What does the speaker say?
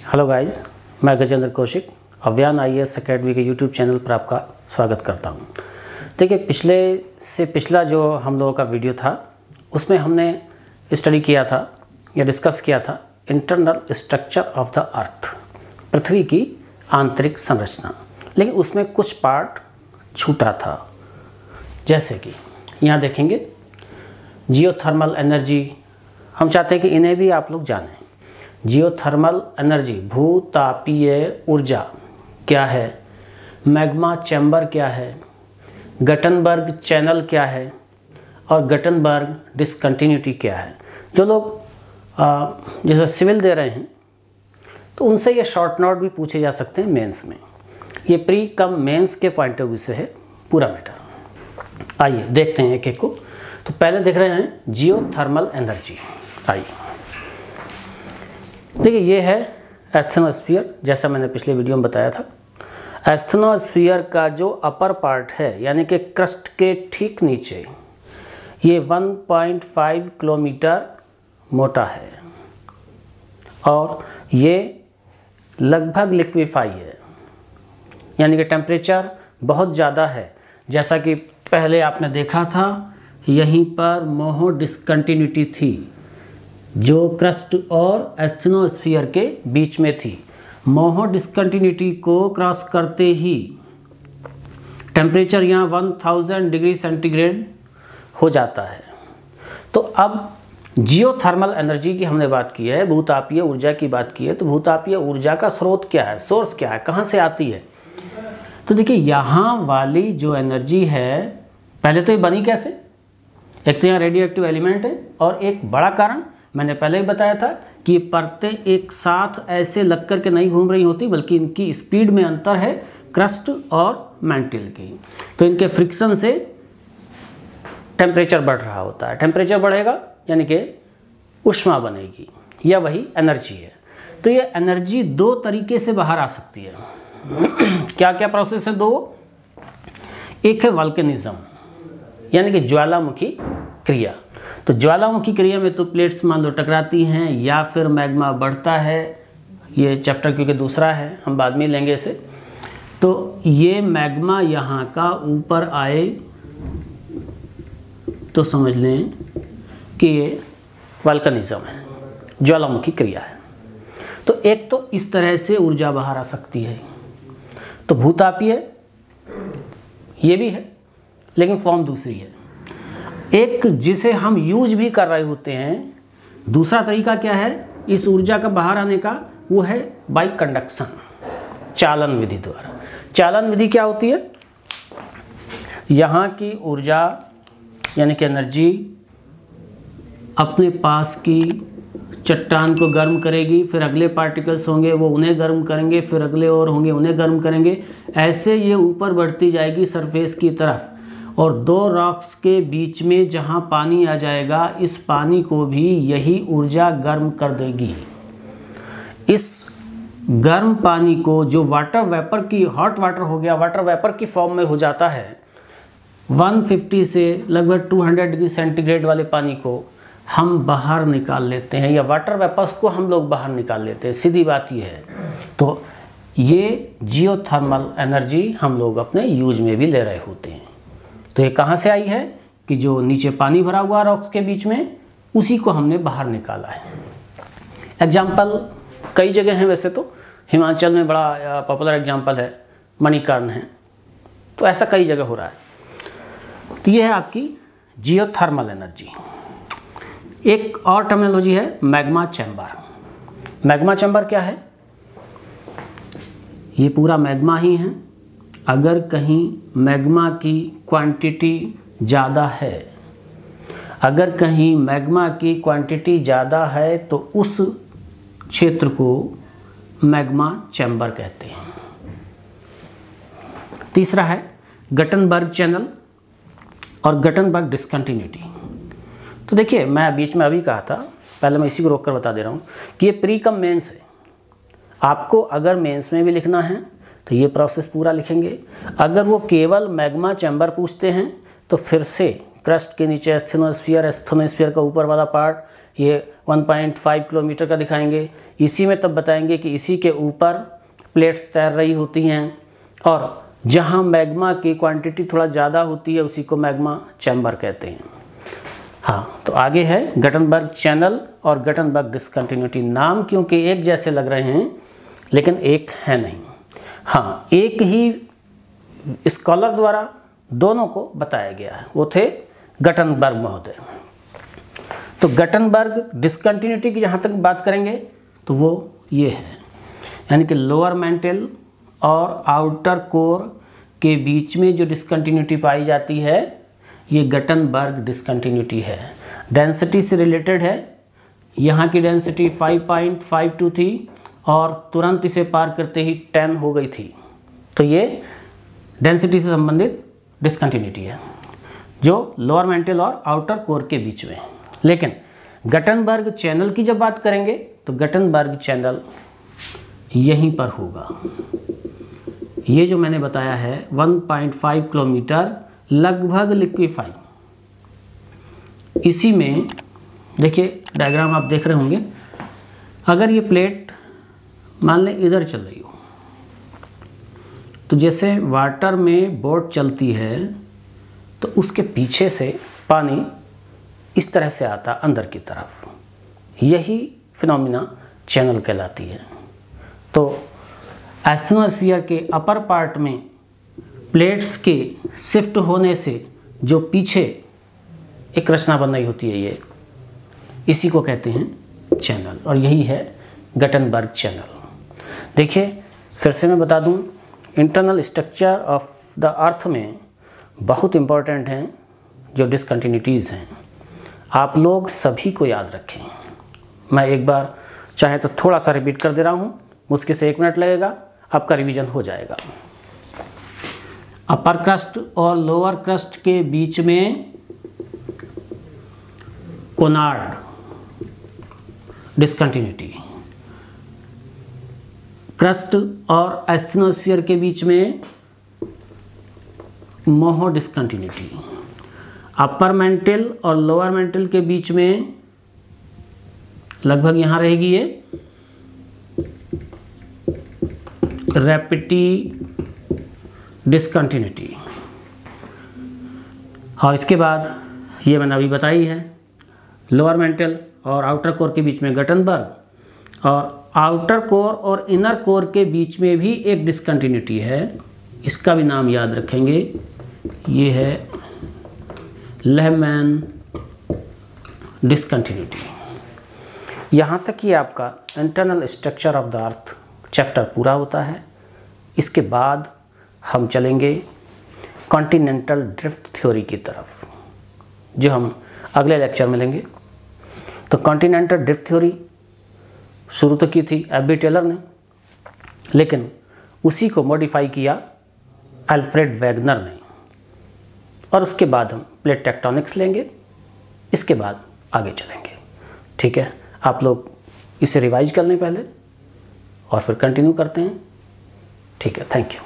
Hello guys, मैं Gajendra Kaushik Avyan IAS academy के YouTube channel पर आपका स्वागत करता हूं। देखिए, पिछला जो हम लोगों का वीडियो था उसमें हमने स्टडी किया था या डिस्कस किया था internal structure of the earth, पृथ्वी की आंतरिक संरचना। लेकिन उसमें कुछ पार्ट छूटा था, जैसे कि यहाँ देखेंगे जियोथर्मल एनर्जी। हम चाहते हैं कि इन्हें भी आप लोग जानें। जियोथर्मल एनर्जी, भूतापीय ऊर्जा क्या है, मैग्मा चैम्बर क्या है, गटनबर्ग चैनल क्या है और गटनबर्ग डिसकंटिन्यूटी क्या है। जो लोग जैसे सिविल दे रहे हैं तो उनसे ये शॉर्ट नोट भी पूछे जा सकते हैं मेंस में। ये प्री कम मेंस के पॉइंट ऑफ व्यू से है पूरा मैटर। आइए देखते हैं एक एक को। तो पहले देख रहे हैं जियोथर्मल एनर्जी। आइए देखिए, ये है एस्थेनोस्फीयर, जैसा मैंने पिछले वीडियो में बताया था। एस्थेनोस्फीयर का जो अपर पार्ट है, यानी कि क्रस्ट के ठीक नीचे, ये 1.5 किलोमीटर मोटा है और ये लगभग लिक्विफाई है, यानी कि टेम्परेचर बहुत ज़्यादा है। जैसा कि पहले आपने देखा था, यहीं पर मोहो डिसकंटिन्यूटी थी जो क्रस्ट और एस्थेनोस्फीयर के बीच में थी। मोहो डिसकंटिन्यूटी को क्रॉस करते ही टेम्परेचर यहाँ 1000 डिग्री सेंटीग्रेड हो जाता है। तो अब जियोथर्मल एनर्जी की हमने बात की है, भूतापीय ऊर्जा की बात की है। तो भूतापीय ऊर्जा का स्रोत क्या है, सोर्स क्या है, कहाँ से आती है? तो देखिए, यहाँ वाली जो एनर्जी है, पहले तो ये बनी कैसे? एक तो यहाँ रेडियो एक्टिव एलिमेंट है और एक बड़ा कारण मैंने पहले ही बताया था कि ये परतें एक साथ ऐसे लग कर के नहीं घूम रही होती, बल्कि इनकी स्पीड में अंतर है क्रस्ट और मैंटल की। तो इनके फ्रिक्शन से टेम्परेचर बढ़ रहा होता है। टेम्परेचर बढ़ेगा यानी कि ऊष्मा बनेगी, या वही एनर्जी है। तो ये एनर्जी दो तरीके से बाहर आ सकती है। क्या क्या प्रोसेस है? दो। एक है वल्केनिज्म, यानी कि ज्वालामुखी क्रिया। तो ज्वालामुखी क्रिया में तो प्लेट्स मान लो टकराती हैं या फिर मैग्मा बढ़ता है। ये चैप्टर क्योंकि दूसरा है, हम बाद में लेंगे इसे। तो ये मैग्मा यहाँ का ऊपर आए तो समझ लें कि ये वल्केनिज्म है, ज्वालामुखी क्रिया है। तो एक तो इस तरह से ऊर्जा बाहर आ सकती है। तो भूतापीय ये भी है, लेकिन फॉर्म दूसरी है। एक जिसे हम यूज भी कर रहे होते हैं, दूसरा तरीका क्या है इस ऊर्जा का बाहर आने का? वो है बाई कंडक्शन, चालन विधि द्वारा। चालन विधि क्या होती है? यहाँ की ऊर्जा यानी कि एनर्जी अपने पास की चट्टान को गर्म करेगी, फिर अगले पार्टिकल्स होंगे वो उन्हें गर्म करेंगे, फिर अगले और होंगे उन्हें गर्म करेंगे। ऐसे ये ऊपर बढ़ती जाएगी सरफेस की तरफ, और दो रॉक्स के बीच में जहाँ पानी आ जाएगा, इस पानी को भी यही ऊर्जा गर्म कर देगी। इस गर्म पानी को जो वाटर वेपर की, हॉट वाटर हो गया, वाटर वेपर की फॉर्म में हो जाता है, 150 से लगभग 200 डिग्री सेंटीग्रेड वाले पानी को हम बाहर निकाल लेते हैं, या वाटर वेपर्स को हम लोग बाहर निकाल लेते हैं। सीधी बात ये है। तो ये जियोथर्मल एनर्जी हम लोग अपने यूज में भी ले रहे होते हैं। तो ये कहाँ से आई है कि जो नीचे पानी भरा हुआ रॉक्स के बीच में, उसी को हमने बाहर निकाला है। एग्जाम्पल कई जगह हैं वैसे तो। हिमाचल में बड़ा पॉपुलर एग्जाम्पल है, मणिकर्ण है। तो ऐसा कई जगह हो रहा है। तो ये है आपकी जियोथर्मल एनर्जी। एक और टर्मिनोलॉजी है मैग्मा चैम्बर। मैग्मा चैम्बर क्या है? ये पूरा मैग्मा ही है। अगर कहीं मैग्मा की क्वांटिटी ज़्यादा है, अगर कहीं मैग्मा की क्वांटिटी ज़्यादा है तो उस क्षेत्र को मैग्मा चैम्बर कहते हैं। तीसरा है गटनबर्ग चैनल और गटनबर्ग डिसकंटिन्यूटी। तो देखिए, मैं बीच में अभी कहा था, पहले मैं इसी को रोक कर बता दे रहा हूँ कि ये प्री कम मेंस है। आपको अगर मेंस में भी लिखना है तो ये प्रोसेस पूरा लिखेंगे। अगर वो केवल मैग्मा चैम्बर पूछते हैं तो फिर से क्रस्ट के नीचे एस्थेनोस्फीयर, एस्थेनोस्फीयर का ऊपर वाला पार्ट, ये 1.5 किलोमीटर का दिखाएंगे। इसी में तब बताएंगे कि इसी के ऊपर प्लेट्स तैर रही होती हैं और जहाँ मैग्मा की क्वांटिटी थोड़ा ज़्यादा होती है उसी को मैग्मा चैम्बर कहते हैं। हाँ, तो आगे है गटनबर्ग चैनल और गटनबर्ग डिस्कंटिन्यूटी। नाम क्योंकि एक जैसे लग रहे हैं लेकिन एक है नहीं। हाँ, एक ही स्कॉलर द्वारा दोनों को बताया गया है, वो थे गटनबर्ग महोदय। तो गटनबर्ग डिस्कंटिन्यूटी की जहाँ तक बात करेंगे तो वो ये है, यानी कि लोअर मेंटल और आउटर कोर के बीच में जो डिस्कंटिन्यूटी पाई जाती है ये गटनबर्ग डिस्कंटिन्यूटी है। डेंसिटी से रिलेटेड है। यहाँ की डेंसिटी 5.52 थी और तुरंत इसे पार करते ही 10 हो गई थी। तो ये डेंसिटी से संबंधित डिस्कंटिन्यूटी है जो लोअर मेंटल और आउटर कोर के बीच में। लेकिन गटनबर्ग चैनल की जब बात करेंगे तो गटनबर्ग चैनल यहीं पर होगा। ये जो मैंने बताया है 1.5 किलोमीटर लगभग लिक्विफाई, इसी में देखिए डायग्राम आप देख रहे होंगे। अगर ये प्लेट मान लें इधर चल रही हो तो जैसे वाटर में बोट चलती है तो उसके पीछे से पानी इस तरह से आता अंदर की तरफ, यही फिनोमिना चैनल कहलाती है। तो एस्थेनोस्फीयर के अपर पार्ट में प्लेट्स के शिफ्ट होने से जो पीछे एक रचना बन रही होती है, ये इसी को कहते हैं चैनल, और यही है गटनबर्ग चैनल। देखिए फिर से मैं बता दूं, इंटरनल स्ट्रक्चर ऑफ द अर्थ में बहुत इम्पोर्टेंट हैं जो डिस्कंटिन्यूटीज़ हैं, आप लोग सभी को याद रखें। मैं एक बार चाहे तो थोड़ा सा रिपीट कर दे रहा हूँ, मुश्किल से 1 मिनट लगेगा, आपका रिवीजन हो जाएगा। अपर क्रस्ट और लोअर क्रस्ट के बीच में कोनार्ड डिस्कंटिन्यूटी, क्रस्ट और एस्थेनोस्फीयर के बीच में मोहो डिस्कंटिन्यूटी, अपर मेंटल और लोअर मेंटल के बीच में लगभग यहाँ रहेगी ये रैपिटी डिस्कंटिन्यूटी, और इसके बाद ये मैंने अभी बताई है लोअर मेंटल और आउटर कोर के बीच में गटनबर्ग, और आउटर कोर और इनर कोर के बीच में भी एक डिस्कंटिन्यूटी है, इसका भी नाम याद रखेंगे, ये है लेहमैन डिस्कंटिन्यूटी। यहाँ तक कि आपका internal structure of the earth chapter पूरा होता है। इसके बाद हम चलेंगे कॉन्टिनेंटल ड्रिफ्ट थ्योरी की तरफ, जो हम अगले लेक्चर में लेंगे। तो कॉन्टिनेंटल ड्रिफ्ट थ्योरी शुरू तो की थी एफ बी टेलर ने, लेकिन उसी को मॉडिफाई किया अल्फ्रेड वेगनर ने, और उसके बाद हम प्लेट टेक्टोनिक्स लेंगे, इसके बाद आगे चलेंगे। ठीक है, आप लोग इसे रिवाइज कर लें पहले और फिर कंटिन्यू करते हैं। ठीक है, थैंक यू।